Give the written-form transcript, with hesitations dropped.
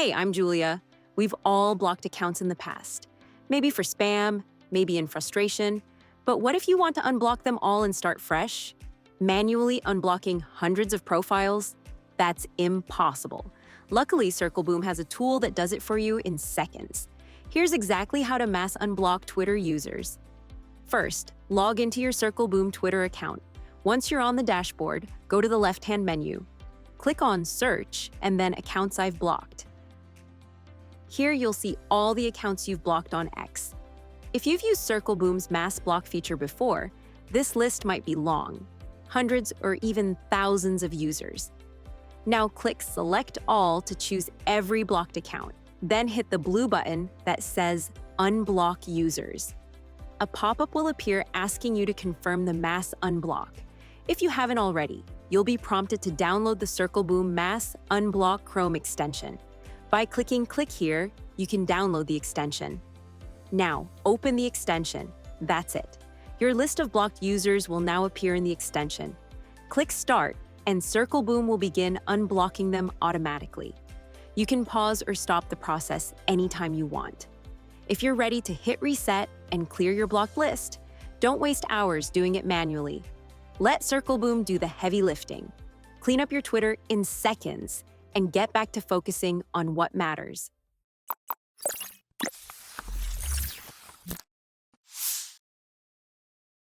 Hey, I'm Julia. We've all blocked accounts in the past. Maybe for spam, maybe in frustration. But what if you want to unblock them all and start fresh? Manually unblocking hundreds of profiles? That's impossible. Luckily, Circleboom has a tool that does it for you in seconds. Here's exactly how to mass unblock Twitter users. First, log into your Circleboom Twitter account. Once you're on the dashboard, go to the left-hand menu. Click on Search and then Accounts I've blocked. Here you'll see all the accounts you've blocked on X. If you've used Circleboom's mass block feature before, this list might be long, hundreds or even thousands of users. Now click Select All to choose every blocked account. Then hit the blue button that says Unblock Users. A pop-up will appear asking you to confirm the mass unblock. If you haven't already, you'll be prompted to download the Circleboom Mass Unblock Chrome extension. By clicking Click Here, you can download the extension. Now, open the extension. That's it. Your list of blocked users will now appear in the extension. Click Start, and Circleboom will begin unblocking them automatically. You can pause or stop the process anytime you want. If you're ready to hit reset and clear your blocked list, don't waste hours doing it manually. Let Circleboom do the heavy lifting. Clean up your Twitter in seconds and get back to focusing on what matters.